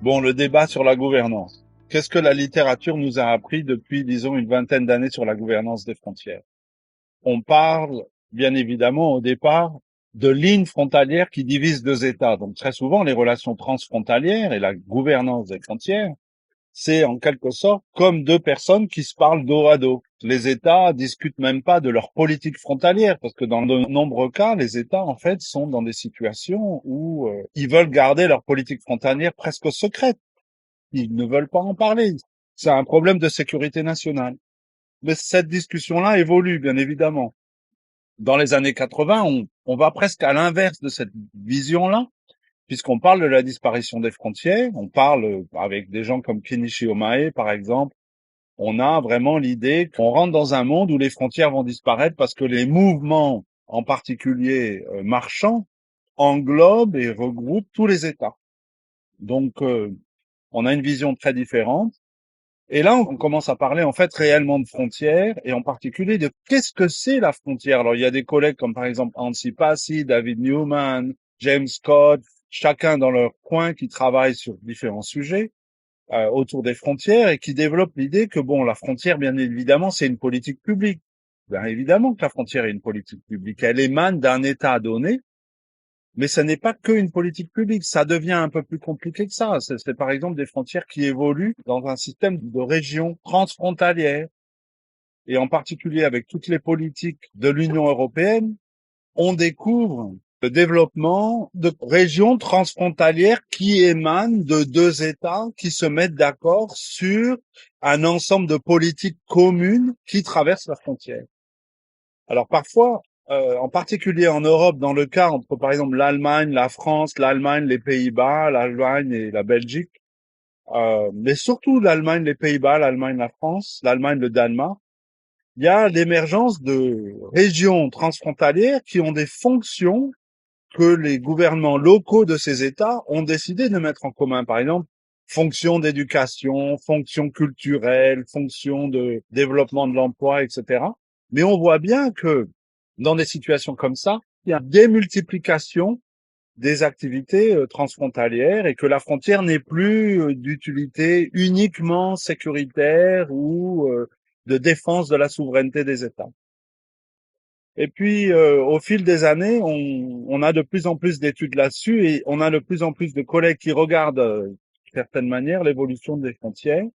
Bon, le débat sur la gouvernance. Qu'est-ce que la littérature nous a appris depuis, disons, une vingtaine d'années sur la gouvernance des frontières? On parle, bien évidemment, au départ, de lignes frontalières qui divisent deux États. Donc, très souvent, les relations transfrontalières et la gouvernance des frontières, c'est en quelque sorte comme deux personnes qui se parlent dos à dos. Les États discutent même pas de leur politique frontalière, parce que dans de nombreux cas, les États, en fait, sont dans des situations où ils veulent garder leur politique frontalière presque secrète. Ils ne veulent pas en parler. C'est un problème de sécurité nationale. Mais cette discussion-là évolue, bien évidemment. Dans les années 80, on va presque à l'inverse de cette vision-là, puisqu'on parle de la disparition des frontières. On parle avec des gens comme Kenichi Omae, par exemple. On a vraiment l'idée qu'on rentre dans un monde où les frontières vont disparaître parce que les mouvements, en particulier marchands, englobent et regroupent tous les États. Donc, on a une vision très différente. Et là, on commence à parler en fait réellement de frontières et en particulier de qu'est-ce que c'est la frontière. Alors, il y a des collègues comme par exemple Ansi Passi, David Newman, James Scott, chacun dans leur coin qui travaillent sur différents sujets autour des frontières et qui développent l'idée que bon, la frontière, bien évidemment, c'est une politique publique. Bien évidemment que la frontière est une politique publique. Elle émane d'un État donné, mais ce n'est pas qu'une politique publique, ça devient un peu plus compliqué que ça. C'est par exemple des frontières qui évoluent dans un système de régions transfrontalières. Et en particulier avec toutes les politiques de l'Union européenne, on découvre le développement de régions transfrontalières qui émanent de deux États qui se mettent d'accord sur un ensemble de politiques communes qui traversent la frontière. Alors parfois, en particulier en Europe, dans le cas entre par exemple l'Allemagne, la France, l'Allemagne, les Pays-Bas, l'Allemagne et la Belgique, mais surtout l'Allemagne, les Pays-Bas, l'Allemagne, la France, l'Allemagne, le Danemark, il y a l'émergence de régions transfrontalières qui ont des fonctions que les gouvernements locaux de ces États ont décidé de mettre en commun. Par exemple, fonctions d'éducation, fonctions culturelles, fonctions de développement de l'emploi, etc. Mais on voit bien que dans des situations comme ça, il y a une démultiplication des activités transfrontalières et que la frontière n'est plus d'utilité uniquement sécuritaire ou de défense de la souveraineté des États. Et puis, au fil des années, on a de plus en plus d'études là-dessus et on a de plus en plus de collègues qui regardent, de certaine manière, l'évolution des frontières.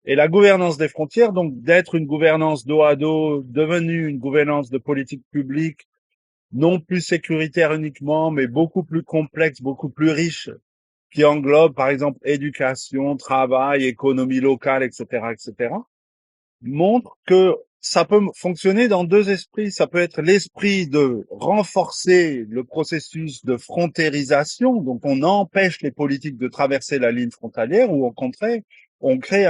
Et la gouvernance des frontières, donc d'être une gouvernance dos à dos, devenue une gouvernance de politique publique, non plus sécuritaire uniquement, mais beaucoup plus complexe, beaucoup plus riche, qui englobe, par exemple, éducation, travail, économie locale, etc., etc., montre que ça peut fonctionner dans deux esprits. Ça peut être l'esprit de renforcer le processus de frontérisation, donc on empêche les politiques de traverser la ligne frontalière, ou au contraire, on crée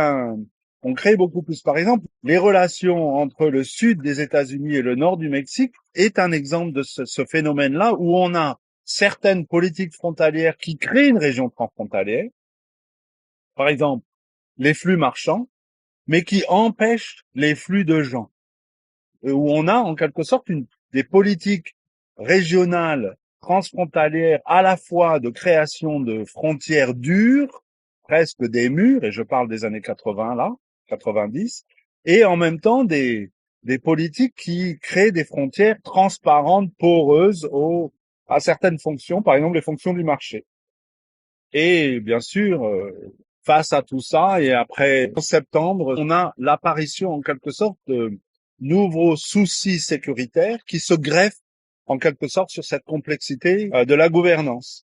on crée beaucoup plus. Par exemple, les relations entre le sud des États-Unis et le nord du Mexique est un exemple de ce phénomène-là où on a certaines politiques frontalières qui créent une région transfrontalière, par exemple les flux marchands, mais qui empêchent les flux de gens, où on a en quelque sorte des politiques régionales, transfrontalières, à la fois de création de frontières dures, presque des murs, et je parle des années 80 là, 90, et en même temps des politiques qui créent des frontières transparentes, poreuses à certaines fonctions, par exemple les fonctions du marché. Et bien sûr, face à tout ça, et après en septembre, on a l'apparition en quelque sorte de nouveaux soucis sécuritaires qui se greffent en quelque sorte sur cette complexité de la gouvernance.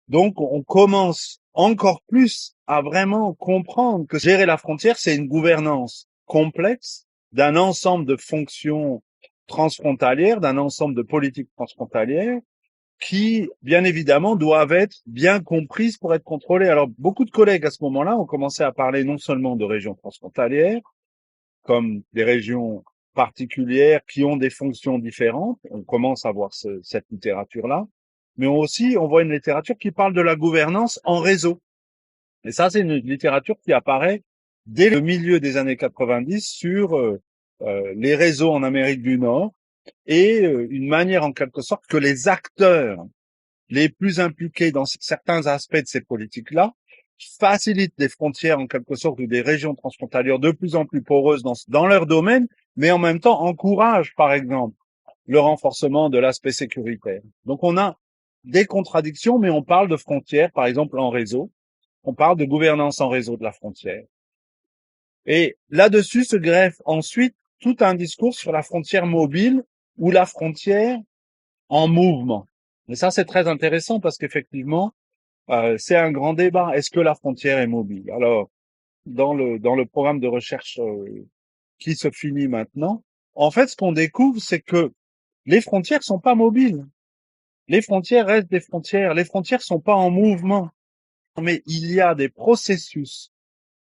Donc, on commence encore plus à vraiment comprendre que gérer la frontière, c'est une gouvernance complexe d'un ensemble de fonctions transfrontalières, d'un ensemble de politiques transfrontalières qui, bien évidemment, doivent être bien comprises pour être contrôlées. Alors, beaucoup de collègues à ce moment-là ont commencé à parler non seulement de régions transfrontalières, comme des régions particulières qui ont des fonctions différentes. On commence à voir cette littérature-là. Mais aussi, on voit une littérature qui parle de la gouvernance en réseau. Et ça, c'est une littérature qui apparaît dès le milieu des années 90 sur les réseaux en Amérique du Nord et une manière en quelque sorte que les acteurs les plus impliqués dans certains aspects de ces politiques-là facilite des frontières en quelque sorte ou des régions transfrontalières de plus en plus poreuses dans leur domaine, mais en même temps encourage, par exemple, le renforcement de l'aspect sécuritaire. Donc on a des contradictions, mais on parle de frontières, par exemple en réseau. On parle de gouvernance en réseau de la frontière. Et là-dessus se greffe ensuite tout un discours sur la frontière mobile ou la frontière en mouvement. Et ça, c'est très intéressant parce qu'effectivement, c'est un grand débat. Est-ce que la frontière est mobile? Alors, dans le programme de recherche qui se finit maintenant, en fait, ce qu'on découvre, c'est que les frontières sont pas mobiles. Les frontières restent des frontières. Les frontières sont pas en mouvement. Mais il y a des processus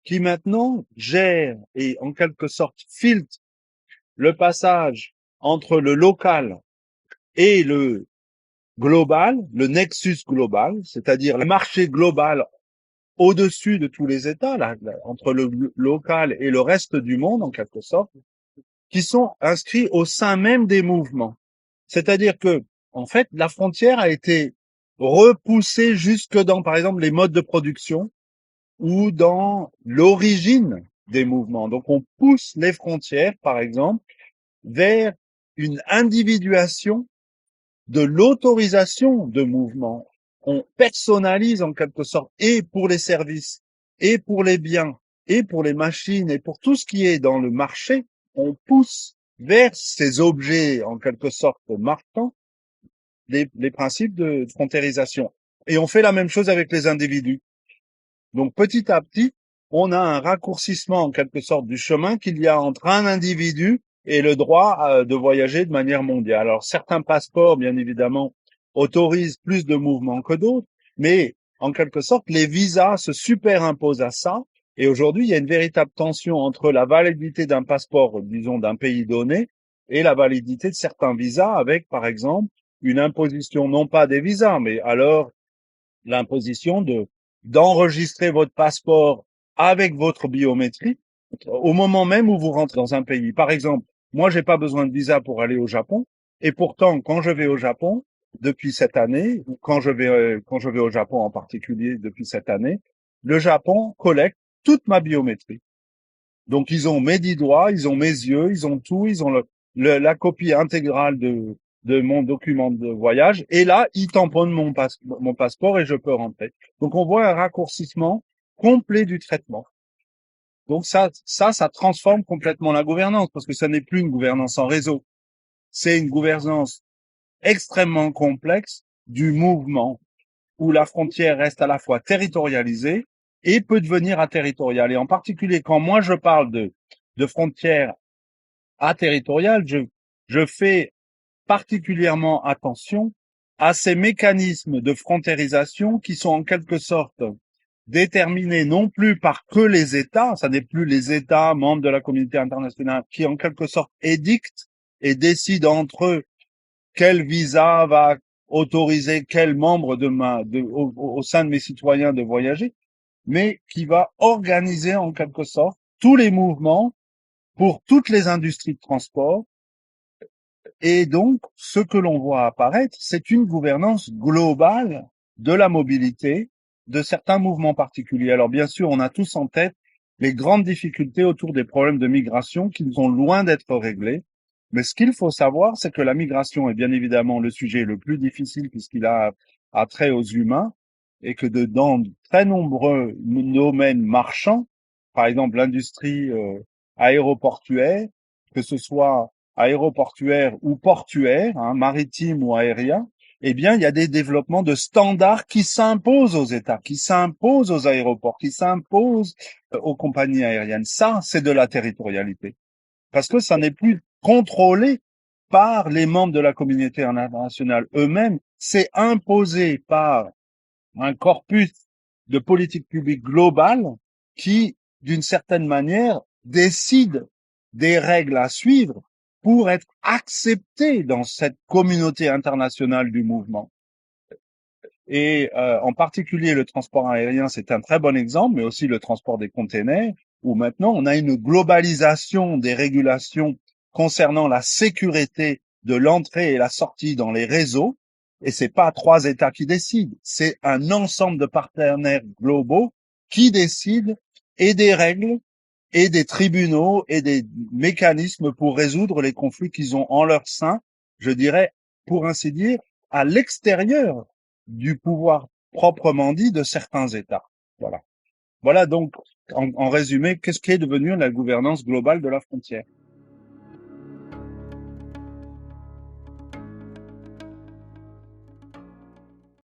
qui maintenant gèrent et en quelque sorte filtrent le passage entre le local et le global, le nexus global, c'est-à-dire le marché global au-dessus de tous les États, entre le local et le reste du monde en quelque sorte, qui sont inscrits au sein même des mouvements. C'est-à-dire que, en fait, la frontière a été repoussée jusque dans, par exemple, les modes de production ou dans l'origine des mouvements. Donc, on pousse les frontières, par exemple, vers une individuation de l'autorisation de mouvement. On personnalise en quelque sorte, et pour les services, et pour les biens, et pour les machines, et pour tout ce qui est dans le marché, on pousse vers ces objets en quelque sorte marquants les principes de frontiérisation. Et on fait la même chose avec les individus. Donc petit à petit, on a un raccourcissement en quelque sorte du chemin qu'il y a entre un individu et le droit de voyager de manière mondiale. Alors certains passeports, bien évidemment, autorisent plus de mouvements que d'autres, mais en quelque sorte, les visas se superimposent à ça. Et aujourd'hui, il y a une véritable tension entre la validité d'un passeport, disons, d'un pays donné, et la validité de certains visas avec, par exemple, une imposition, non pas des visas, mais alors l'imposition d'enregistrer votre passeport avec votre biométrie au moment même où vous rentrez dans un pays. Par exemple, moi, j'ai pas besoin de visa pour aller au Japon, et pourtant, quand je vais au Japon depuis cette année, ou quand je vais au Japon en particulier depuis cette année, le Japon collecte toute ma biométrie. Donc, ils ont mes 10 doigts, ils ont mes yeux, ils ont tout, ils ont la copie intégrale de mon document de voyage. Et là, ils tamponnent mon passeport et je peux rentrer. Donc, on voit un raccourcissement complet du traitement. Donc, ça transforme complètement la gouvernance parce que ça n'est plus une gouvernance en réseau. C'est une gouvernance extrêmement complexe du mouvement où la frontière reste à la fois territorialisée et peut devenir aterritoriale. Et en particulier, quand moi je parle de frontières aterritoriales, je fais particulièrement attention à ces mécanismes de frontiérisation qui sont en quelque sorte déterminés non plus par que les États, ça n'est plus les États membres de la communauté internationale qui en quelque sorte édictent et décident entre eux quel visa va autoriser quel membre au sein de mes citoyens de voyager, mais qui va organiser en quelque sorte tous les mouvements pour toutes les industries de transport. Et donc, ce que l'on voit apparaître, c'est une gouvernance globale de la mobilité de certains mouvements particuliers. Alors, bien sûr, on a tous en tête les grandes difficultés autour des problèmes de migration qui sont loin d'être réglés. Mais ce qu'il faut savoir, c'est que la migration est bien évidemment le sujet le plus difficile puisqu'il a trait aux humains et que dans de très nombreux domaines marchands, par exemple l'industrie aéroportuaire, que ce soit aéroportuaire ou portuaire, maritime ou aérien, eh bien, il y a des développements de standards qui s'imposent aux États, qui s'imposent aux aéroports, qui s'imposent aux compagnies aériennes. Ça, c'est de la territorialité. Parce que ça n'est plus contrôlé par les membres de la communauté internationale eux-mêmes, c'est imposé par un corpus de politique publique globale qui, d'une certaine manière, décide des règles à suivre pour être accepté dans cette communauté internationale du mouvement. Et en particulier le transport aérien, c'est un très bon exemple, mais aussi le transport des containers, où maintenant on a une globalisation des régulations concernant la sécurité de l'entrée et la sortie dans les réseaux. Et c'est pas 3 États qui décident, c'est un ensemble de partenaires globaux qui décide et des règles et des tribunaux et des mécanismes pour résoudre les conflits qu'ils ont en leur sein, je dirais, pour ainsi dire, à l'extérieur du pouvoir proprement dit de certains États. Voilà. Voilà donc, en résumé, qu'est-ce qui est devenu la gouvernance globale de la frontière.